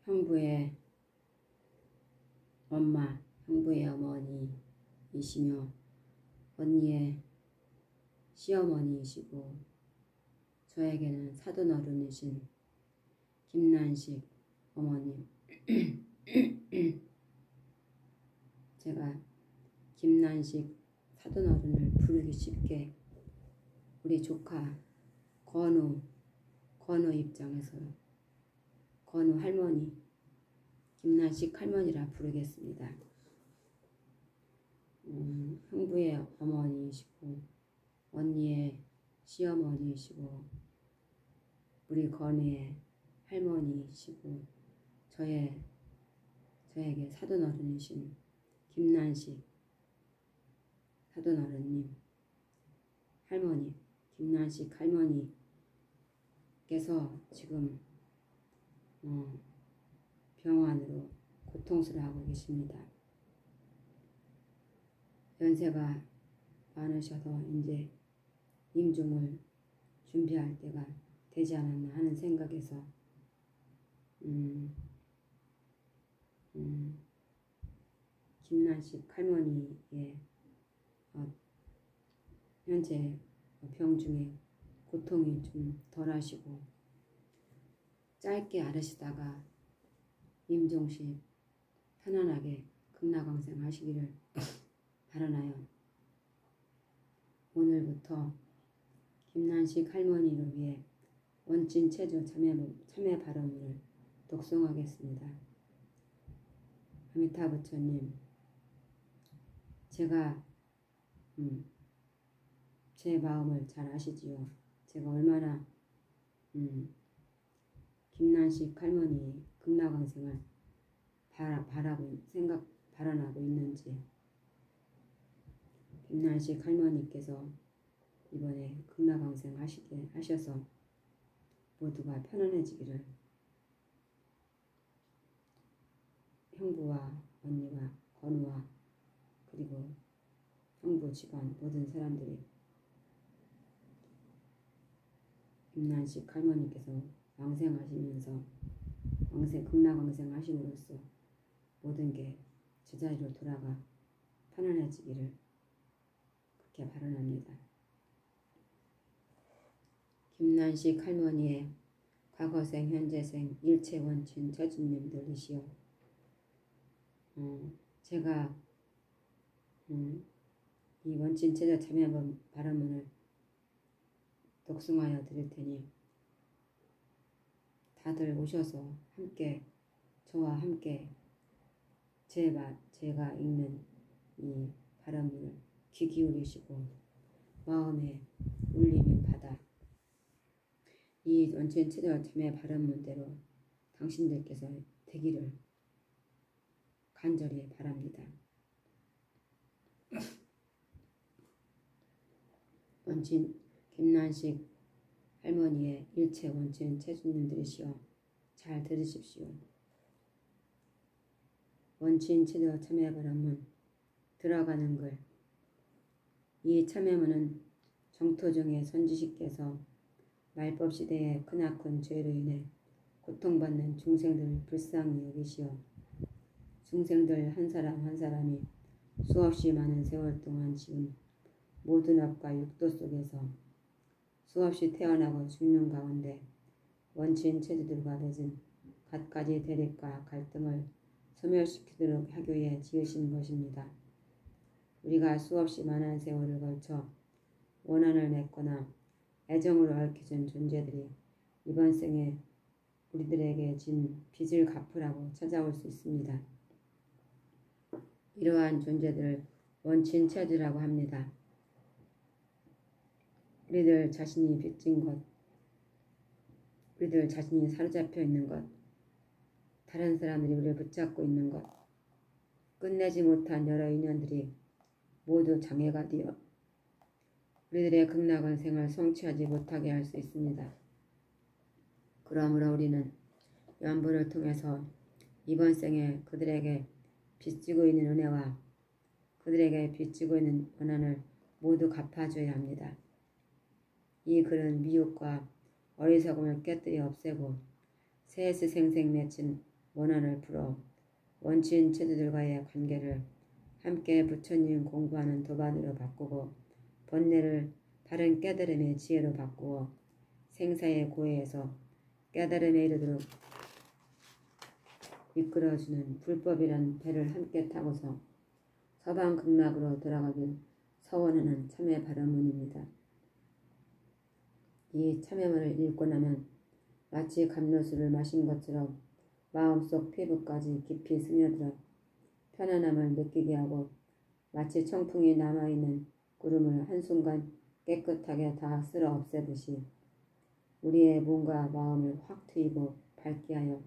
형부의 엄마, 형부의 어머니이시며 언니의 시어머니이시고 저에게는 사돈어른이신 김난식 어머님. 제가 김난식 사돈어른을 부르기 쉽게 우리 조카 건우 입장에서 건우 할머니, 김난식 할머니라 부르겠습니다. 형부의 어머니이시고 언니의 시어머니이시고 우리 건우의 할머니이시고 저에게 사돈어른이신 김난식 사돈어른님 할머니, 김난식 할머니께서 지금 병환으로 고통스러워하고 계십니다. 연세가 많으셔서 이제 임종을 준비할 때가 되지 않았나 하는 생각에서 김난식 할머니의 현재 병 중에 고통이 좀 덜하시고 짧게 앓으시다가 임종시 편안하게 극락왕생 하시기를 바라나요. 오늘부터 김난식 할머니를 위해 원친 체조 참여 발언문을 독송하겠습니다. 아미타 부처님, 제가 제 마음을 잘 아시지요. 제가 얼마나 김난식 할머니 극락왕생을 발언하고 있는지. 김난식 할머니께서 이번에 극락왕생 하셔서 모두가 편안해지기를 형부와 언니와 건우와 그리고 형부 집안 모든 사람들이 김난식 할머니께서 왕생하시면서 극락왕생 하심으로써 모든 게 제자리로 돌아가 편안해지기를 그렇게 바라납니다. 김난식 할머니의 과거생, 현재생, 일체 원친 처주님들이시여, 제가 이 원친 체조 참여 발언문을 독송하여 드릴 테니 다들 오셔서 함께 저와 함께 제가 읽는 이 발언문을 귀 기울이시고 마음에 울림을 받아 이 원친 체조 참여 발언문대로 당신들께서 되기를 간절히 바랍니다. 원친 김난식 할머니의 일체 원친 체주님들이시여, 잘 들으십시오. 원친 체조 참여 발언문 들어가는 글. 이 참여문은 정토정의 선지식께서 말법 시대의 크나큰 죄로 인해 고통받는 중생들을 불쌍히 여기시어 중생들 한 사람 한 사람이 수없이 많은 세월 동안 지은 모든 업과 육도 속에서 수없이 태어나고 죽는 가운데 원친 체주들과 맺은 갖가지 대립과 갈등을 소멸시키도록 하기 위해 지으신 것입니다. 우리가 수없이 많은 세월을 걸쳐 원한을 맺거나 애정으로 얽혀진 존재들이 이번 생에 우리들에게 진 빚을 갚으라고 찾아올 수 있습니다. 이러한 존재들을 원친 체주라고 합니다. 우리들 자신이 빚진 것, 우리들 자신이 사로잡혀 있는 것, 다른 사람들이 우리를 붙잡고 있는 것, 끝내지 못한 여러 인연들이 모두 장애가 되어 우리들의 극락왕생을 성취하지 못하게 할 수 있습니다. 그러므로 우리는 연부를 통해서 이번 생에 그들에게 빚지고 있는 은혜와 그들에게 빚지고 있는 원한을 모두 갚아줘야 합니다. 이 글은 미혹과 어리석음을 깨뜨려 없애고 세세생생 맺힌 원한을 풀어 원친 체주들과의 관계를 함께 부처님 공부하는 도반으로 바꾸고 번뇌를 바른 깨달음의 지혜로 바꾸어 생사의 고해에서 깨달음에 이르도록 이끌어주는 불법이란 배를 함께 타고서 서방 극락으로 돌아가길 서원하는 참회 발언문입니다. 이 참회문을 읽고 나면 마치 감로수를 마신 것처럼 마음속 피부까지 깊이 스며들어 편안함을 느끼게 하고 마치 청풍이 남아있는 구름을 한순간 깨끗하게 다 쓸어 없애듯이 우리의 몸과 마음을 확 트이고 밝게 하여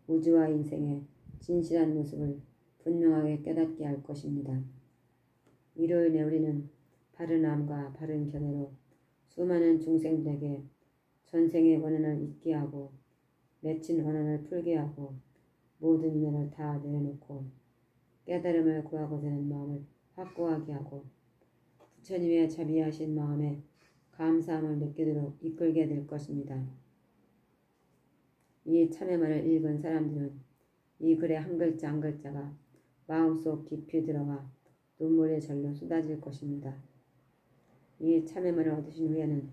우주와 인생의 진실한 모습을 분명하게 깨닫게 할 것입니다. 이로 인해 우리는 바른 암과 바른 견해로 수많은 중생들에게 전생의 원한을 잊게 하고 맺힌 원한을 풀게 하고 모든 인연을 다 내려놓고 깨달음을 구하고자 하는 마음을 확고하게 하고 부처님의 자비하신 마음에 감사함을 느끼도록 이끌게 될 것입니다. 이 참회문을 읽은 사람들은 이 글의 한 글자 한 글자가 마음속 깊이 들어가 눈물의 절로 쏟아질 것입니다. 이 참회문을 얻으신 후에는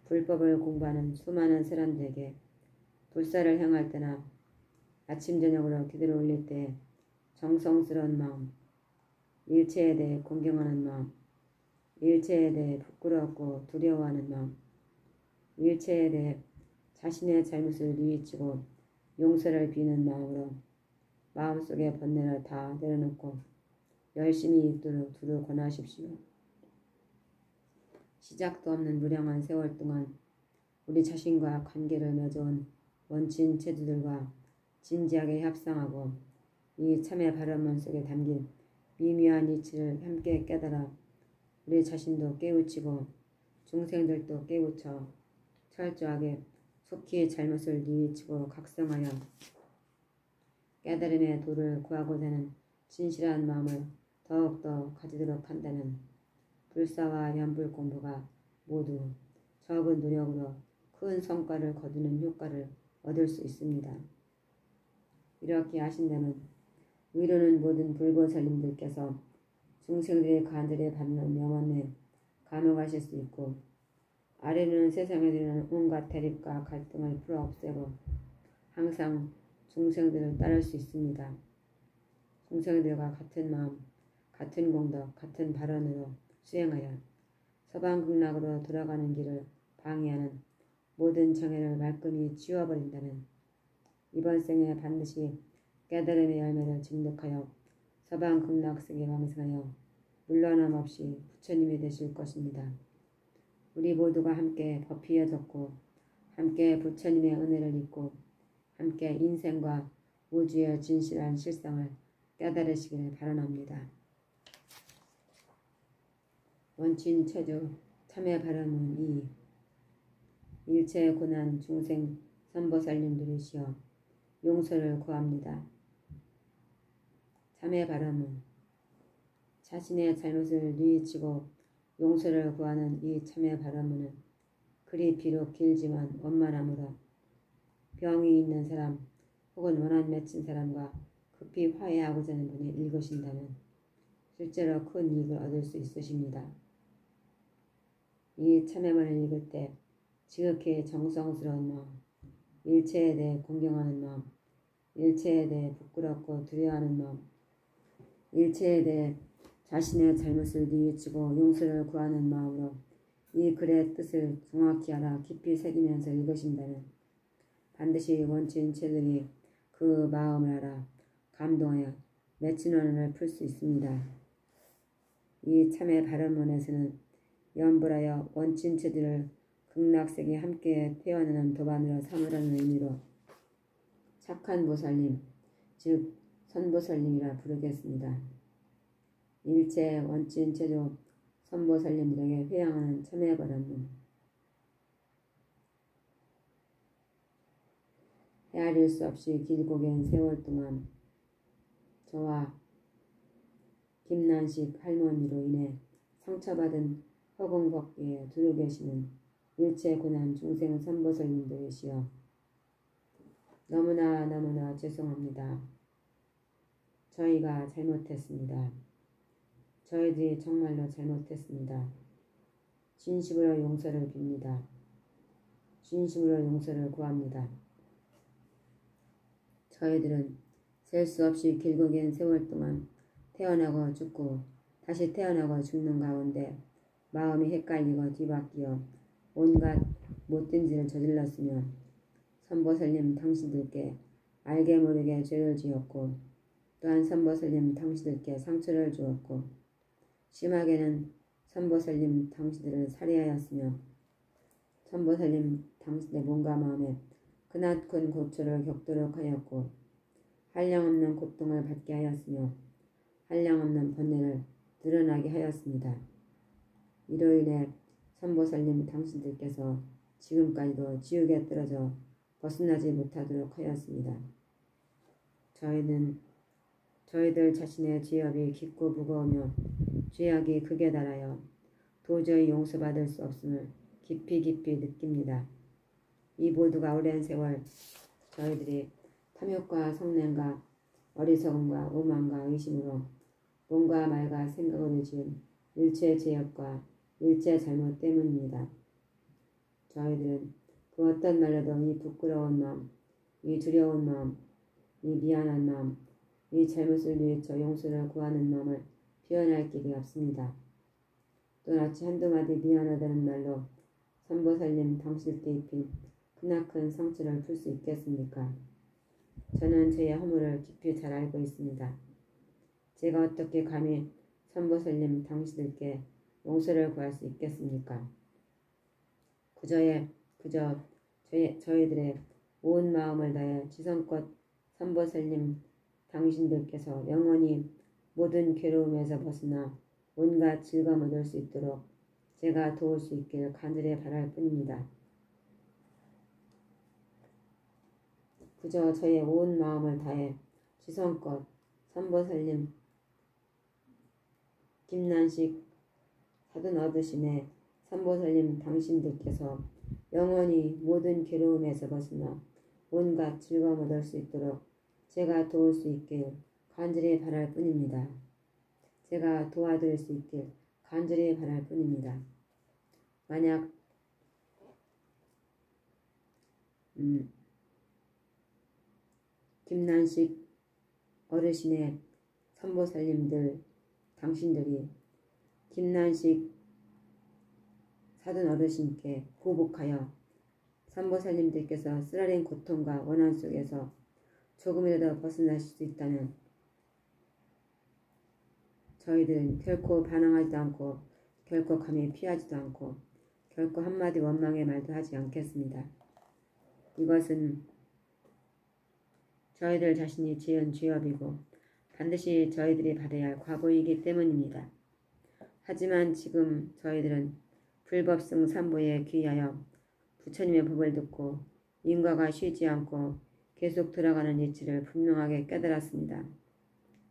불법을 공부하는 수많은 사람들에게 불사를 향할 때나 아침 저녁으로 기도를 올릴 때 정성스러운 마음, 일체에 대해 공경하는 마음, 일체에 대해 부끄럽고 두려워하는 마음, 일체에 대해 자신의 잘못을 뉘우치고 용서를 비는 마음으로 마음속의 번뇌를 다 내려놓고 열심히 읽도록 두루 권하십시오. 시작도 없는 무량한 세월 동안 우리 자신과 관계를 맺어온 원친 체주들과 진지하게 협상하고 이 참회 발언문 속에 담긴 미묘한 이치를 함께 깨달아 우리 자신도 깨우치고 중생들도 깨우쳐 철저하게 속히 잘못을 뉘우치고 각성하여 깨달음의 도를 구하고자 하는 진실한 마음을 더욱더 가지도록 한다는 불사와 연불 공부가 모두 적은 노력으로 큰 성과를 거두는 효과를 얻을 수 있습니다. 이렇게 하신다면 위로는 모든 불보살님들께서 중생들의 간절히 받는 영혼에 감옥하실 수 있고 아래로는 세상에 드러나는 온갖 대립과 갈등을 풀어 없애고 항상 중생들을 따를 수 있습니다. 중생들과 같은 마음, 같은 공덕, 같은 발언으로 수행하여 서방극락으로 돌아가는 길을 방해하는 모든 정해를 말끔히 지워버린다면 이번 생에 반드시 깨달음의 열매를 증득하여 서방극락세계 왕생하여 물러남 없이 부처님이 되실 것입니다. 우리 모두가 함께 법휘에 젖고 함께 부처님의 은혜를 잊고 함께 인생과 우주의 진실한 실상을 깨달으시기를 바라옵니다. 원친 체주 참회 발언문 2. 일체 고난 중생 선보살님들이시여 용서를 구합니다. 참회 발언문 자신의 잘못을 뉘우치고 용서를 구하는 이 참회 발언문은 글이 비록 길지만 원만하므로 병이 있는 사람 혹은 원한 맺힌 사람과 급히 화해하고자 하는 분이 읽으신다면 실제로 큰 이익을 얻을 수 있으십니다. 이 참회문을 읽을 때 지극히 정성스러운 마음, 일체에 대해 공경하는 마음, 일체에 대해 부끄럽고 두려워하는 마음, 일체에 대해 자신의 잘못을 뉘우치고 용서를 구하는 마음으로 이 글의 뜻을 정확히 알아 깊이 새기면서 읽으신다면 반드시 원친 체들이 그 마음을 알아 감동하여 맺힌 원한을 풀 수 있습니다. 이 참회 발언문에서는 연불하여 원친 체들을 극락세계에 함께 태어나는 도반으로 삼으라는 의미로 착한 보살님, 즉 선보살님이라 부르겠습니다. 일체 원친 체조 선보살님들에게 회양하는 참회 발언문. 헤아릴 수 없이 길고 긴 세월 동안 저와 김난식 할머니로 인해 상처받은 허공법계에 두루 계시는 일체 고난 중생 선보살님들이시여 너무나 죄송합니다. 저희가 잘못했습니다. 저희들이 정말로 잘못했습니다. 진심으로 용서를 빕니다. 진심으로 용서를 구합니다. 저희들은 셀 수 없이 길고 긴 세월 동안 태어나고 죽고 다시 태어나고 죽는 가운데 마음이 헷갈리고 뒤바뀌어 온갖 못된 짓을 저질렀으며 선보살님 당신들께 알게 모르게 죄를 지었고 또한 선보살님 당신들께 상처를 주었고 심하게는 선보살님 당신들을 살해하였으며 선보살님 당신의 몸과 마음에 크나큰 고초를 겪도록 하였고 한량없는 고통을 받게 하였으며 한량없는 번뇌를 드러나게 하였습니다. 이로 인해 선보살님 당신들께서 지금까지도 지옥에 떨어져 벗어나지 못하도록 하였습니다. 저희들 자신의 죄업이 깊고 무거우며 죄악이 극에 달하여 도저히 용서받을 수 없음을 깊이 느낍니다. 이 모두가 오랜 세월 저희들이 탐욕과 성냄과 어리석음과 오만과 의심으로 몸과 말과 생각으로 지은 일체 죄업과 일체 잘못 때문입니다. 저희들은 그 어떤 말로도 이 부끄러운 마음, 이 두려운 마음, 이 미안한 마음, 이 잘못을 뉘우쳐 용서를 구하는 마음을 표현할 길이 없습니다. 또나치 한두 마디 미안하다는 말로 선보살님 당신께 입힌 크나큰 상처를 풀 수 있겠습니까? 저는 저의 허물을 깊이 잘 알고 있습니다. 제가 어떻게 감히 선보살님 당신들께 용서를 구할 수 있겠습니까? 그저 저희들의 온 마음을 다해 지성껏 선보살님 당신들께서 영원히 모든 괴로움에서 벗어나 온갖 즐거움을 얻을 수 있도록 제가 도울 수 있길 간절히 바랄 뿐입니다. 그저 저의 온 마음을 다해 지성껏 선보살님 김난식 사돈 어르신의 선보살님 당신들께서 영원히 모든 괴로움에서 벗어나 온갖 즐거움을 얻을 수 있도록 제가 도울 수 있길 간절히 바랄 뿐입니다. 제가 도와드릴 수 있길 간절히 바랄 뿐입니다. 만약 김난식 어르신의 선보살님들 당신들이 김난식 사돈 어르신께 보복하여 선보살님들께서 쓰라린 고통과 원한 속에서 조금이라도 벗어나실 수 있다면 저희들은 결코 반항하지도 않고 결코 감히 피하지도 않고 결코 한마디 원망의 말도 하지 않겠습니다. 이것은 저희들 자신이 지은 죄업이고 반드시 저희들이 받아야 할 과보이기 때문입니다. 하지만 지금 저희들은 불법성 삼보에 귀하여 부처님의 법을 듣고 인과가 쉬지 않고 계속 돌아가는 이치를 분명하게 깨달았습니다.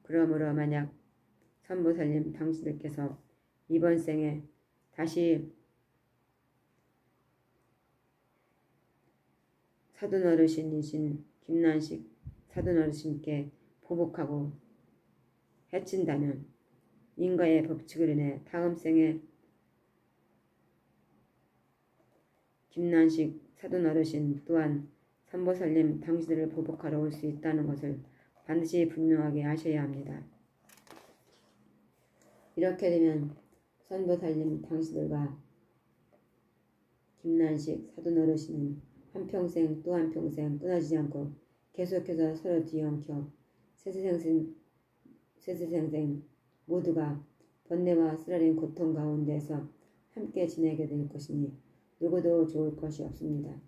그러므로 만약 선보살님 당신들께서 이번 생에 다시 사돈 어르신이신 김난식 사돈 어르신께 보복하고 해친다면 인과의 법칙을 인해 다음 생에 김난식 사돈 어르신 또한 선보살님 당신들을 보복하러 올 수 있다는 것을 반드시 분명하게 아셔야 합니다. 이렇게 되면 선보살님 당신들과 김난식 사돈 어르신은 한평생 또 한평생 끊어지지 않고 계속해서 서로 뒤엉켜 세세생생 모두가 번뇌와 쓰라린 고통 가운데서 함께 지내게 될 것이니 누구도 좋을 것이 없습니다.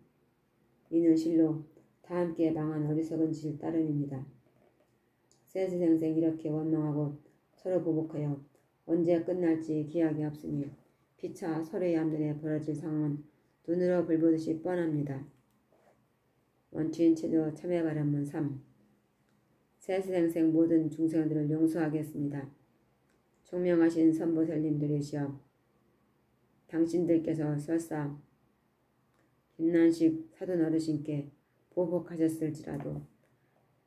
이는 실로 다 함께 망한 어리석은 짓 따름입니다. 세세생생 이렇게 원망하고 서로 보복하여 언제 끝날지 기약이 없으니 피차 서로의 앞눈에 벌어질 상황은 눈으로 불보듯이 뻔합니다. 원추인 체조 참회 바람문 3. 세세생생 모든 중생들을 용서하겠습니다. 총명하신 선보살님들이시여 당신들께서 설사 김난식 사돈 어르신께 보복하셨을지라도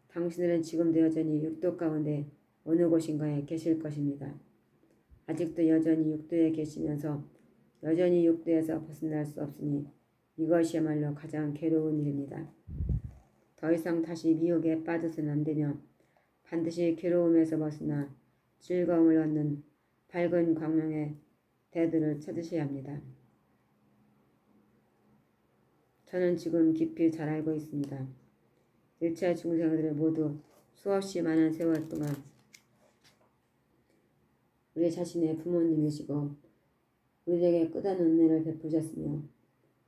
당신들은 지금도 여전히 육도 가운데 어느 곳인가에 계실 것입니다. 아직도 여전히 육도에 계시면서 여전히 육도에서 벗어날 수 없으니 이것이야말로 가장 괴로운 일입니다. 더 이상 다시 미혹에 빠져서는 안 되며 반드시 괴로움에서 벗어나 즐거움을 얻는 밝은 광명의 대도를 찾으셔야 합니다. 저는 지금 깊이 잘 알고 있습니다. 일체 중생들을 모두 수없이 많은 세월 동안 우리 자신의 부모님이시고 우리에게 끝없는 은혜를 베푸셨으며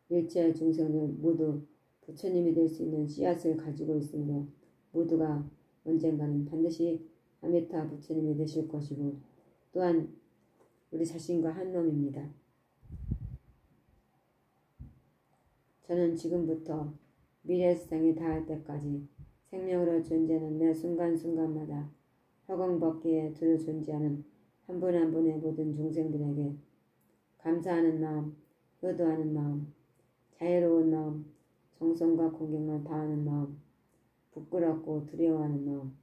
일체 중생들 모두 부처님이 될 수 있는 씨앗을 가지고 있으므로 모두가 언젠가는 반드시 아미타 부처님이 되실 것이고 또한 우리 자신과 한 놈입니다. 저는 지금부터 미래 세상이 닿을 때까지 생명으로 존재하는 매 순간순간마다 허공벗기에 두루 존재하는 한 분 한 분의 모든 중생들에게 감사하는 마음, 효도하는 마음, 자애로운 마음, 정성과 공경만 다하는 마음, 부끄럽고 두려워하는 마음,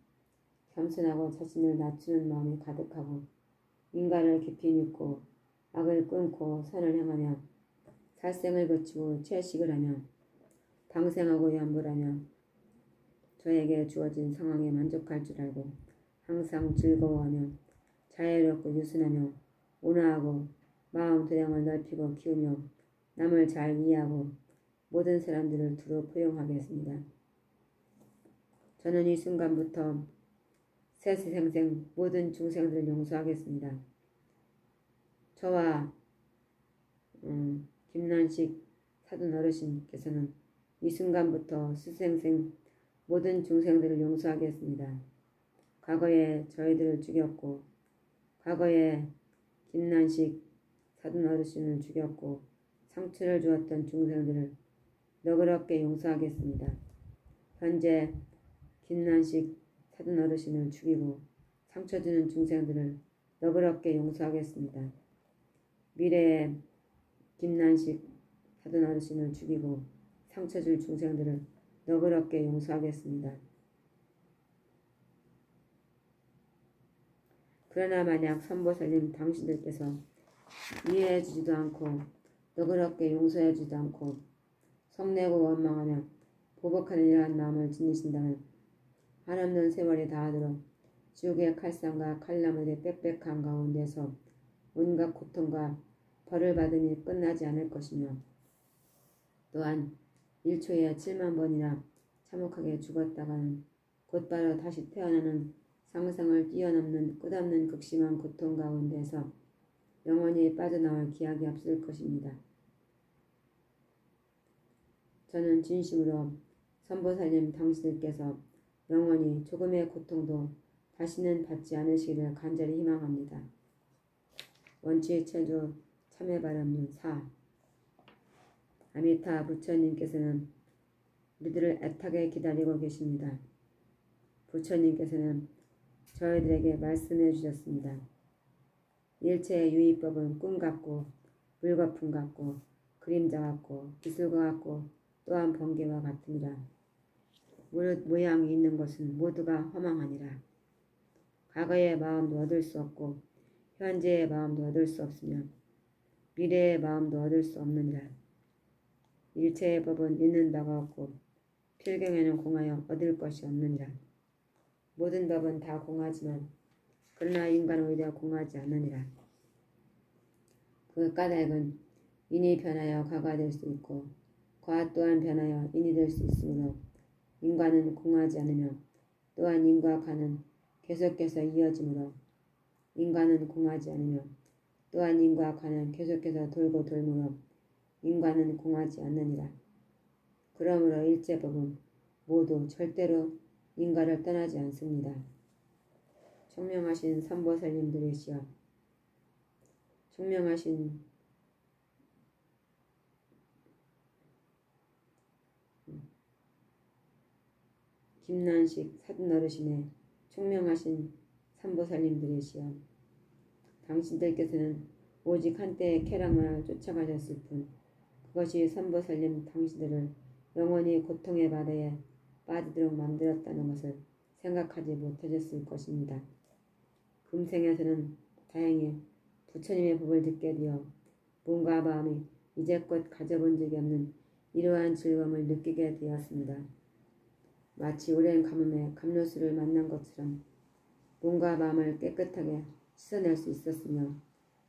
겸손하고 자신을 낮추는 마음이 가득하고 인간을 깊이 믿고 악을 끊고 선을 행하며 살생을 거치고 채식을 하며 방생하고 양보하며 저에게 주어진 상황에 만족할 줄 알고 항상 즐거워하며 자애롭고 유순하며 온화하고 마음 도량을 넓히고 키우며 남을 잘 이해하고 모든 사람들을 두루 포용하겠습니다. 저는 이 순간부터 세세생생 모든 중생들을 용서하겠습니다. 저와 김난식 사돈 어르신께서는 이 순간부터 수생생 모든 중생들을 용서하겠습니다. 과거에 저희들을 죽였고 과거에 김난식 사돈 어르신을 죽였고 상처를 주었던 중생들을 너그럽게 용서하겠습니다. 현재 김난식 사돈 어르신을 죽이고 상처 주는 중생들을 너그럽게 용서하겠습니다. 미래에 김난식 사돈 어르신을 죽이고 상처 줄 중생들을 너그럽게 용서하겠습니다. 그러나 만약 선보살님 당신들께서 이해해주지도 않고 너그럽게 용서해주지도 않고 성내고 원망하며 보복하는 이러한 마음을 지니신다면 한없는 세월이 다하도록 지옥의 칼상과 칼나물의 빽빽한 가운데서 온갖 고통과 벌을 받으니 끝나지 않을 것이며 또한 1초에 7만 번이나 참혹하게 죽었다가는 곧바로 다시 태어나는 상상을 뛰어넘는 끝없는 극심한 고통 가운데서 영원히 빠져나올 기약이 없을 것입니다. 저는 진심으로 선보살님 당신들께서 영원히 조금의 고통도 다시는 받지 않으시기를 간절히 희망합니다. 원치체조 참회바람문 4 아미타 부처님께서는 우리들을 애타게 기다리고 계십니다. 부처님께서는 저희들에게 말씀해 주셨습니다. 일체의 유의법은 꿈 같고 물거품 같고 그림자 같고 기술과 같고 또한 번개와 같으니라. 무릇 모양이 있는 것은 모두가 허망하니라. 과거의 마음도 얻을 수 없고 현재의 마음도 얻을 수 없으며 미래의 마음도 얻을 수 없느니라. 일체의 법은 있는 바가 없고 필경에는 공하여 얻을 것이 없느니라. 모든 법은 다 공하지만 그러나 인간은 오히려 공하지 않느니라. 그 까닭은 인이 변하여 과가 될 수 있고 과 또한 변하여 인이 될 수 있으므로 인과는 공하지 않으며 또한 인과 과는 계속해서 이어지므로 인과는 공하지 않으며 또한 인과 과는 계속해서 돌고 돌므로 인과는 공하지 않느니라. 그러므로 일체법은 모두 절대로 인과를 떠나지 않습니다. 총명하신 선보살님들이시여 총명하신 김난식 사돈 어르신의 총명하신 선보살님들이시여 당신들께서는 오직 한때의 쾌락만을 쫓아가셨을 뿐 그것이 선보살님 당신들을 영원히 고통의 바다에 빠지도록 만들었다는 것을 생각하지 못하셨을 것입니다. 금생에서는 다행히 부처님의 법을 듣게 되어 몸과 마음이 이제껏 가져본 적이 없는 이러한 즐거움을 느끼게 되었습니다. 마치 오랜 가뭄에 감로수를 만난 것처럼 몸과 마음을 깨끗하게 씻어낼 수 있었으며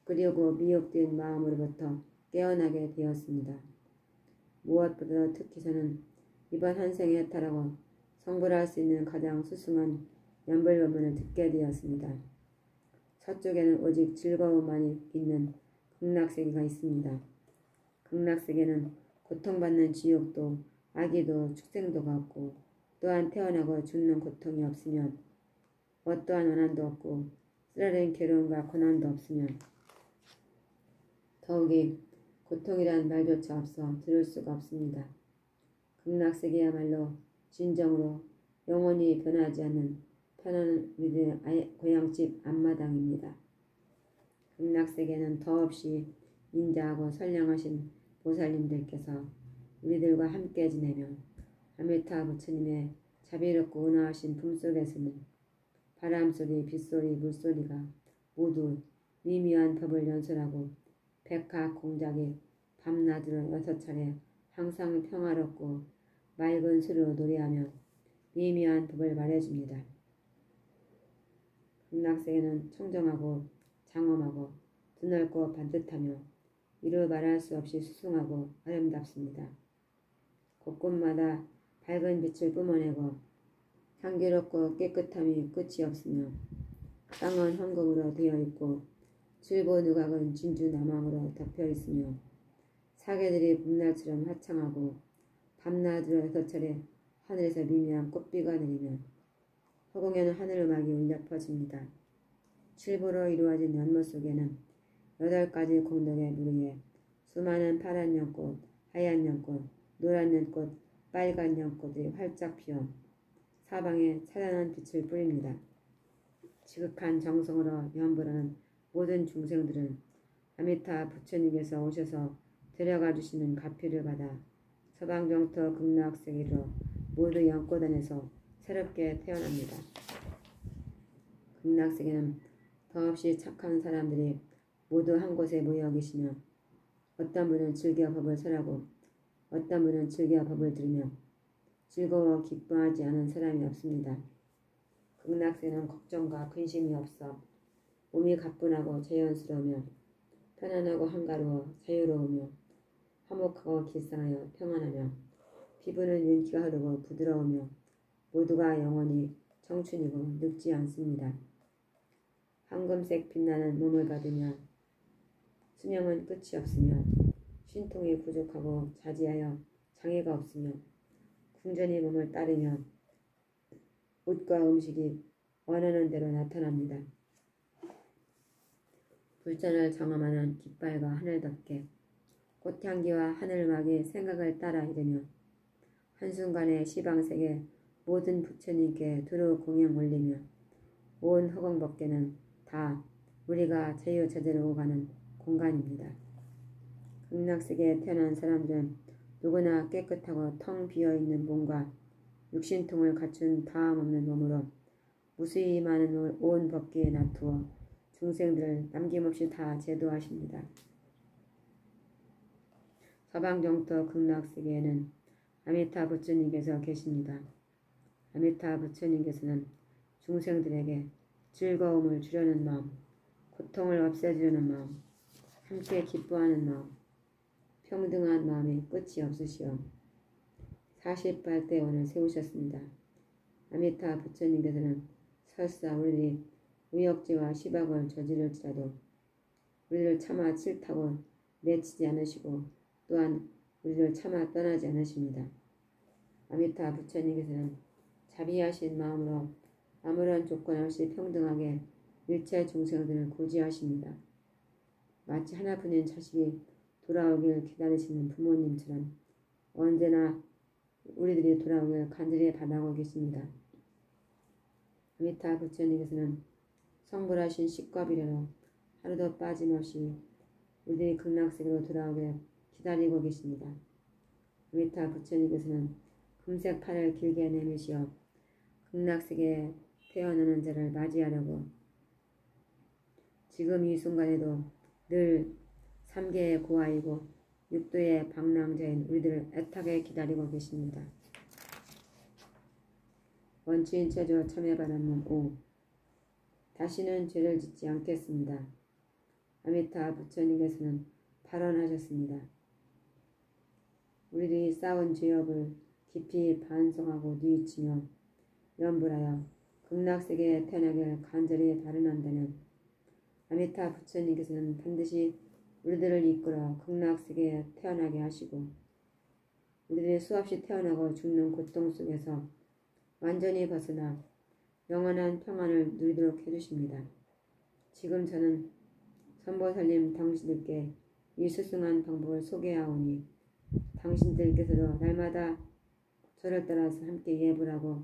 그리고 미혹된 마음으로부터 깨어나게 되었습니다. 무엇보다 특히 저는 이번 한 생에 해탈하고 성불할 수 있는 가장 수승한 연불법문을 듣게 되었습니다. 서쪽에는 오직 즐거움만이 있는 극락세계가 있습니다. 극락세계는 고통받는 지옥도 아기도 축생도가 없고 또한 태어나고 죽는 고통이 없으면 어떠한 원한도 없고 쓰라린 괴로움과 고난도 없으면 더욱이 고통이란 말조차 없어 들을 수가 없습니다. 극락세계야말로 진정으로 영원히 변하지 않는 편안한 우리들의 고향집 앞마당입니다. 극락세계는 더없이 인자하고 선량하신 보살님들께서 우리들과 함께 지내며 아미타 부처님의 자비롭고 온화하신 품속에서는 바람소리, 빗소리, 물소리가 모두 미미한 법을 연설하고 백학 공작이 밤낮으로 6차례 항상 평화롭고 맑은 소리로 노래하며 미미한 법을 말해줍니다. 극락세계는 청정하고 장엄하고 드넓고 반듯하며 이루 말할 수 없이 수승하고 아름답습니다. 곳곳마다 밝은 빛을 뿜어내고 향기롭고 깨끗함이 끝이 없으며 땅은 황금으로 되어 있고 칠보 누각은 진주 남황으로 덮여 있으며 사계들이 봄날처럼 화창하고 밤낮으로 6차례 하늘에서 미미한 꽃비가 내리며 허공에는 하늘음악이 울려 퍼집니다. 칠보로 이루어진 연못 속에는 8가지 공덕의 물 위에 수많은 파란 연꽃, 하얀 연꽃, 노란 연꽃, 빨간 연꽃이 활짝 피어 사방에 찬란한 빛을 뿌립니다. 지극한 정성으로 연불하는 모든 중생들은 아미타 부처님께서 오셔서 데려가 주시는 가피를 받아 서방정토 극락세계로 모두 연꽃 안에서 새롭게 태어납니다. 극락세계는 더없이 착한 사람들이 모두 한 곳에 모여 계시며 어떤 분은 즐겨 법을 설하고 어떤 분은 즐겨 법을 들으며 즐거워 기뻐하지 않은 사람이 없습니다. 극락세는 걱정과 근심이 없어 몸이 가뿐하고 자연스러우며 편안하고 한가로워 자유로우며 화목하고 길상하여 평안하며 피부는 윤기가 흐르고 부드러우며 모두가 영원히 청춘이고 늙지 않습니다. 황금색 빛나는 몸을 받으면 수명은 끝이 없으며 신통이 부족하고 자지하여 장애가 없으며 궁전이 몸을 따르면 옷과 음식이 원하는 대로 나타납니다. 불전을 장엄하는 깃발과 하늘 덮개, 꽃향기와 하늘음악이 생각을 따라 이르며 한순간에 시방세계 모든 부처님께 두루 공양 올리며 온 허공법계는 다 우리가 자유자재로 가는 공간입니다. 극락세계에 태어난 사람들은 누구나 깨끗하고 텅 비어있는 몸과 육신통을 갖춘 다함없는 몸으로 무수히 많은 온 법계에 나투어 중생들을 남김없이 다 제도하십니다. 서방정토 극락세계에는 아미타 부처님께서 계십니다. 아미타 부처님께서는 중생들에게 즐거움을 주려는 마음, 고통을 없애주려는 마음, 함께 기뻐하는 마음, 평등한 마음이 끝이 없으시오 48대원을 세우셨습니다. 아미타 부처님께서는 설사 우리들이 우역죄와 시박을 저지를지라도 우리를 차마 질타고 내치지 않으시고 또한 우리를 차마 떠나지 않으십니다. 아미타 부처님께서는 자비하신 마음으로 아무런 조건 없이 평등하게 일체 중생들을 구제하십니다. 마치 하나뿐인 자식이 돌아오길 기다리시는 부모님처럼 언제나 우리들이 돌아오길 간절히 바라고 계십니다. 아미타 부처님께서는 성불하신 식과비례로 하루도 빠짐없이 우리들이 극락세계로 돌아오길 기다리고 계십니다. 아미타 부처님께서는 금색 팔을 길게 내미시어 극락세계에 태어나는 자를 맞이하려고 지금 이 순간에도 늘 3계의 고아이고 6도의 방랑자인 우리들을 애타게 기다리고 계십니다. 원추인 체조 참여바람은 5. 다시는 죄를 짓지 않겠습니다. 아미타 부처님께서는 발언하셨습니다. 우리들이 쌓은 죄업을 깊이 반성하고 뉘우치며 염불하여 극락세계에 태어나길 간절히 바라는다면 아미타 부처님께서는 반드시 우리들을 이끌어 극락세계에 태어나게 하시고 우리들이 수없이 태어나고 죽는 고통 속에서 완전히 벗어나 영원한 평안을 누리도록 해주십니다. 지금 저는 선보살님 당신들께 이 스승한 방법을 소개하오니 당신들께서도 날마다 저를 따라서 함께 예불하고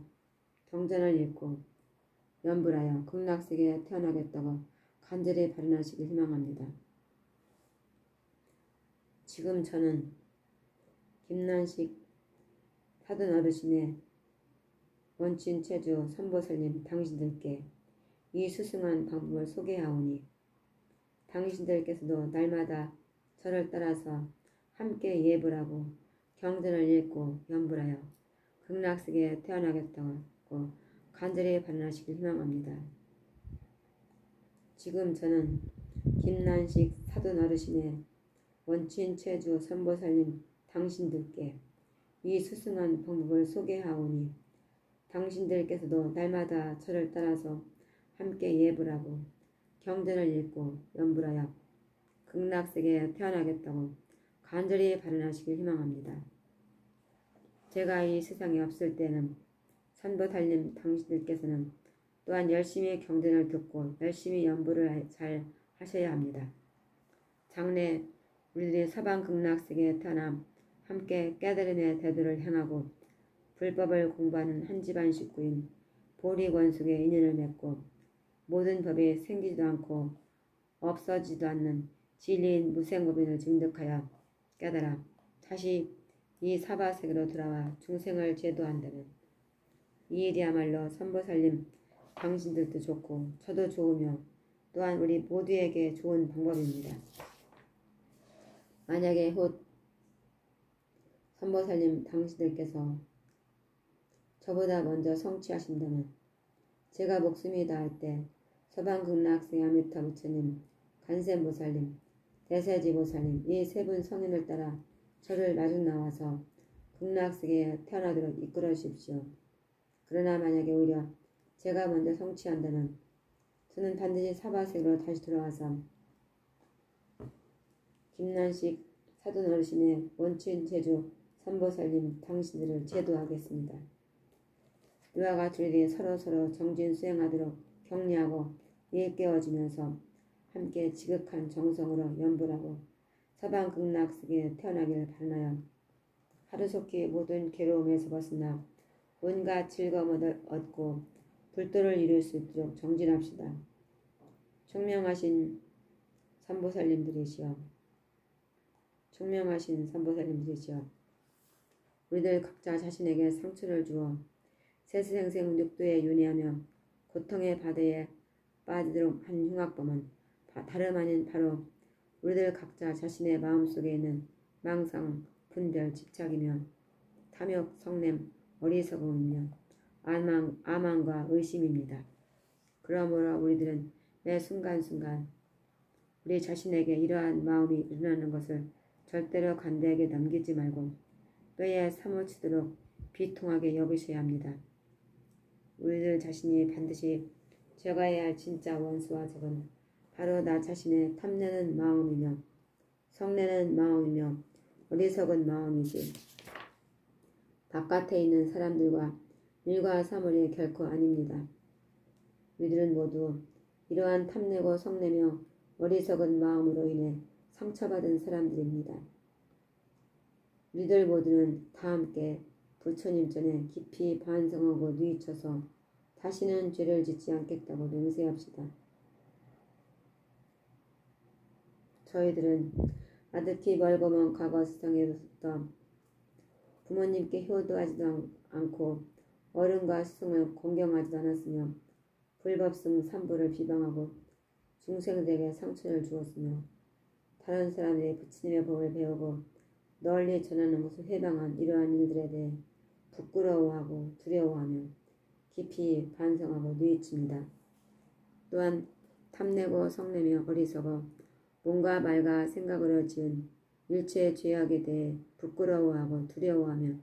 경전을 읽고 염불하여 극락세계에 태어나겠다고 간절히 발언하시길 희망합니다. 지금 저는 김난식 사돈 어르신의 원추인 체조 선보살님 당신들께 이 스승한 방법을 소개하오니 당신들께서도 날마다 저를 따라서 함께 예불하고 경전을 읽고 염불하여 극락세계에 태어나겠다고 간절히 발언하시길 희망합니다. 지금 저는 김난식 사돈 어르신의 원추인 체조 선보살님 당신들께 이 스승한 방법을 소개하오니 당신들께서도 날마다 저를 따라서 함께 예불하고 경전을 읽고 염불하여 극락세계에 태어나겠다고 간절히 발언하시길 희망합니다. 제가 이 세상에 없을 때는 선보살님 당신들께서는 또한 열심히 경전을 듣고 열심히 염불을 잘 하셔야 합니다. 장래 우리들이 서방 극락세계에 태어나 함께 깨달음의 대도를 행하고 불법을 공부하는 한 집안 식구인 보리권속에 인연을 맺고 모든 법이 생기지도 않고 없어지지도 않는 진리인 무생법인을 증득하여 깨달아 다시 이 사바세계로 돌아와 중생을 제도한다면 이 일이야말로 선보살님 당신들도 좋고 저도 좋으며 또한 우리 모두에게 좋은 방법입니다. 만약에 곧 선보살님 당신들께서 저보다 먼저 성취하신다면 제가 목숨이 닿을 때 서방극락세 아미타 부처님, 간센보살님, 대세지보살님 이 세 분 성인을 따라 저를 마중 나와서 극락세계에 태어나도록 이끌어 주십시오. 그러나 만약에 오히려 제가 먼저 성취한다면 저는 반드시 사바세계로 다시 돌아와서 김난식 사돈 어르신의 원추인 체조 선보살님 당신들을 제도하겠습니다. 이와 같이 우리들이 서로서로 정진 수행하도록 격려하고 일깨워주면서 함께 지극한 정성으로 염불하고 서방 극락세계에 태어나기를 바라여 하루속히 모든 괴로움에서 벗어나 온갖 즐거움을 얻고 불도를 이룰 수 있도록 정진합시다. 총명하신 선보살님들이시여, 총명하신 선보살님들이시여, 우리들 각자 자신에게 상처를 주어 세세생생 육도에 윤회하며 고통의 바다에 빠지도록 한 흉악범은 다름 아닌 바로 우리들 각자 자신의 마음속에 있는 망상, 분별, 집착이며 탐욕, 성냄, 어리석음이며 아망과 의심입니다. 그러므로 우리들은 매 순간순간 우리 자신에게 이러한 마음이 일어나는 것을 절대로 간대하게 남기지 말고 뼈에 사무치도록 비통하게 여기셔야 합니다. 우리들 자신이 반드시 제거해야 할 진짜 원수와 적은 바로 나 자신의 탐내는 마음이며 성내는 마음이며 어리석은 마음이지 바깥에 있는 사람들과 일과 사물이 결코 아닙니다. 우리들은 모두 이러한 탐내고 성내며 어리석은 마음으로 인해 상처받은 사람들입니다. 우리들 모두는 다 함께 부처님 전에 깊이 반성하고 뉘우쳐서 다시는 죄를 짓지 않겠다고 맹세합시다. 저희들은 아득히 멀고 먼 과거 세상에서부터 부모님께 효도하지도 않고 어른과 스승을 공경하지도 않았으며 불법승 삼부를 비방하고 중생들에게 상처를 주었으며 다른 사람들이 부처님의 법을 배우고 널리 전하는 것을 회방한 이러한 일들에 대해 부끄러워하고 두려워하며 깊이 반성하고 뉘우칩니다. 또한 탐내고 성내며 어리석어 몸과 말과 생각으로 지은 일체의 죄악에 대해 부끄러워하고 두려워하며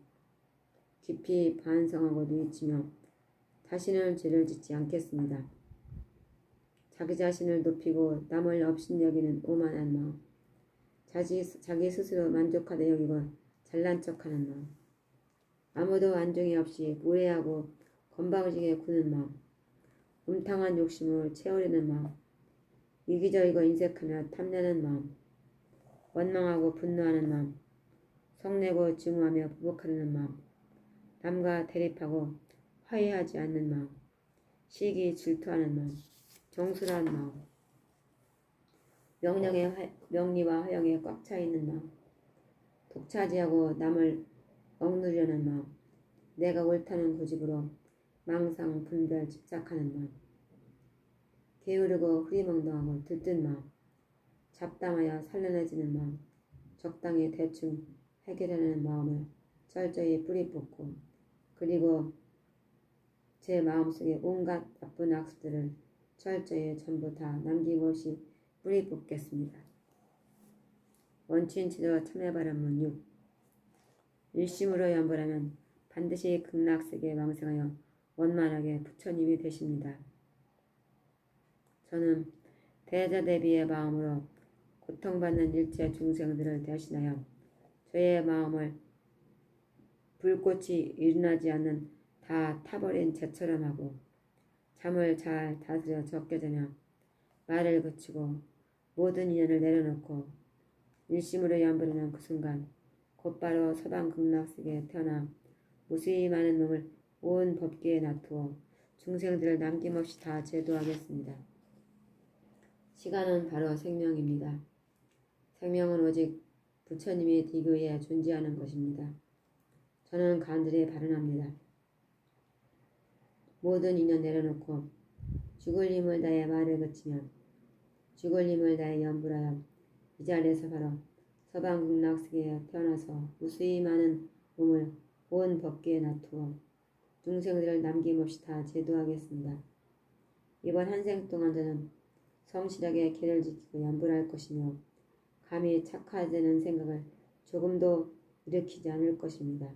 깊이 반성하고 뉘우치며 다시는 죄를 짓지 않겠습니다. 자기 자신을 높이고 남을 업신여기는 오만한 마음, 자기 스스로 만족하다 여기고 잘난 척하는 마음, 아무도 안종이 없이 무례하고 건방지게 구는 마음, 음탕한 욕심을 채우려는 마음, 이기적이고 인색하며 탐내는 마음, 원망하고 분노하는 마음, 성내고 증오하며 부복하려는 마음, 남과 대립하고 화해하지 않는 마음, 시기 질투하는 마음, 정술한 마음, 명리와 허영에 꽉 차 있는 마음, 독차지하고 남을 억누르려는 마음, 내가 옳다는 고집으로 망상, 분별, 집착하는 마음, 게으르고 흐리멍덩하고 들뜬 마음, 잡담하여 산란해지는 마음, 적당히 대충 해결하는 마음을 철저히 뿌리 뽑고 그리고 제 마음속에 온갖 나쁜 악수들을 철저히 전부 다 남김없이 뿌리 뽑겠습니다. 원추인치도 참여바람문 6. 일심으로 연불하면 반드시 극락세계에 왕생하여 원만하게 부처님이 되십니다. 저는 대자대비의 마음으로 고통받는 일체 중생들을 대신하여 저의 마음을 불꽃이 일어나지 않는 다 타버린 재처럼 하고 잠을 잘 다스려 적게 자며 말을 그치고 모든 인연을 내려놓고 일심으로 연불하는 그 순간 곧바로 서방 극락세계에 태어나 무수히 많은 놈을 온 법계에 놔두어 중생들을 남김없이 다 제도하겠습니다. 시간은 바로 생명입니다. 생명은 오직 부처님의 디교에 존재하는 것입니다. 저는 간절히 발언합니다. 모든 인연 내려놓고 죽을 힘을 다해 말을 그치며 죽을 힘을 다해 연불하여 이 자리에서 바로 서방 극락세계에 태어나서 무수히 많은 몸을 온 법계에 놔두어 중생들을 남김없이 다 제도하겠습니다. 이번 한 생 동안 저는 성실하게 계를 지키고 연불할 것이며 감히 착하다는 생각을 조금도 일으키지 않을 것입니다.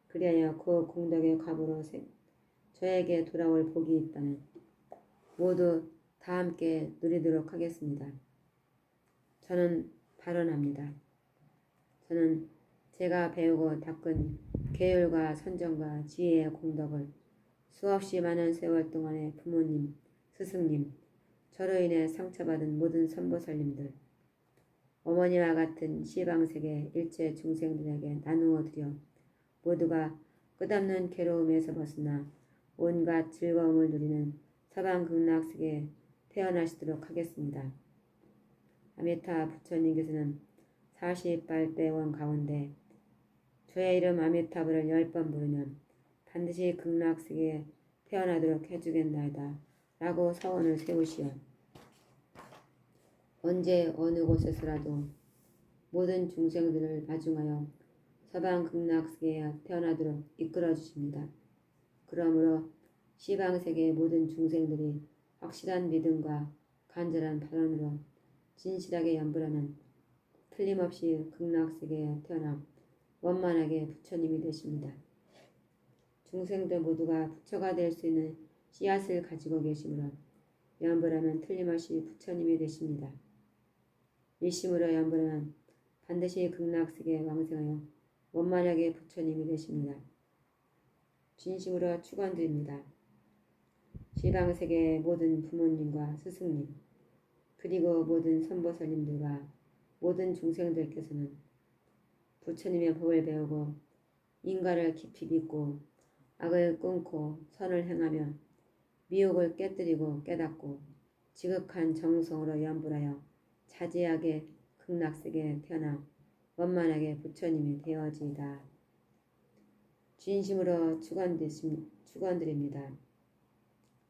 그리하여 그 공덕의 과보로 저에게 돌아올 복이 있다면 모두 다 함께 누리도록 하겠습니다. 저는 발언합니다. 저는 제가 배우고 닦은 계율과 선정과 지혜의 공덕을 수없이 많은 세월 동안의 부모님, 스승님, 저로 인해 상처받은 모든 선보살님들, 어머니와 같은 시방세계 일체 중생들에게 나누어 드려 모두가 끝없는 괴로움에서 벗어나 온갖 즐거움을 누리는 서방 극락세계에 태어나시도록 하겠습니다. 아미타 부처님께서는 48대원 가운데 저의 이름 아미타불을 10번 부르면 반드시 극락세계에 태어나도록 해주겠나이다 라고 서원을 세우시어 언제 어느 곳에서라도 모든 중생들을 마중하여 서방 극락세계에 태어나도록 이끌어 주십니다. 그러므로 시방세계의 모든 중생들이 확실한 믿음과 간절한 발언으로 진실하게 연불하면 틀림없이 극락세계에 태어나 원만하게 부처님이 되십니다. 중생들 모두가 부처가 될 수 있는 씨앗을 가지고 계시므로 연불하면 틀림없이 부처님이 되십니다. 일심으로 연불하면 반드시 극락세계에 왕생하여 원만하게 부처님이 되십니다. 진심으로 축원드립니다. 시방세계의 모든 부모님과 스승님 그리고 모든 선보살님들과 모든 중생들께서는 부처님의 법을 배우고 인과를 깊이 믿고 악을 끊고 선을 행하며 미혹을 깨뜨리고 깨닫고 지극한 정성으로 연불하여 자제하게 극락세계에 태어나 원만하게 부처님이 되어지이다. 진심으로 축원드립니다.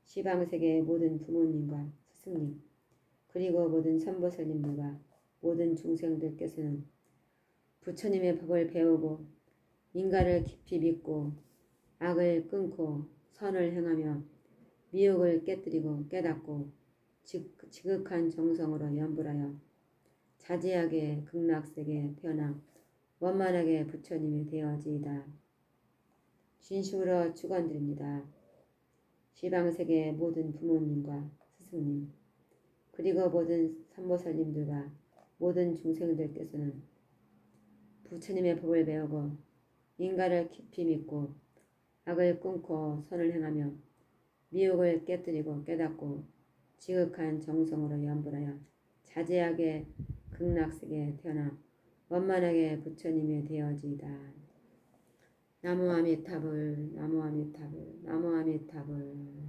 시방세계의 모든 부모님과 스승님, 그리고 모든 선보살님들과 모든 중생들께서는 부처님의 법을 배우고 인간을 깊이 믿고 악을 끊고 선을 행하며 미혹을 깨뜨리고 깨닫고 지극한 정성으로 연불하여 자제하게 극락세계에 태어나 원만하게 부처님이 되어지이다. 진심으로 축원드립니다. 시방세계의 모든 부모님과 스승님, 그리고 모든 삼보살님들과 모든 중생들께서는 부처님의 법을 배우고 인간을 깊이 믿고 악을 끊고 선을 행하며 미혹을 깨뜨리고 깨닫고 지극한 정성으로 연불하여 자제하게 극락세계에 태어나 원만하게 부처님이 되어지이다. 나무 아미타불, 나무 아미타불, 나무 아미타불.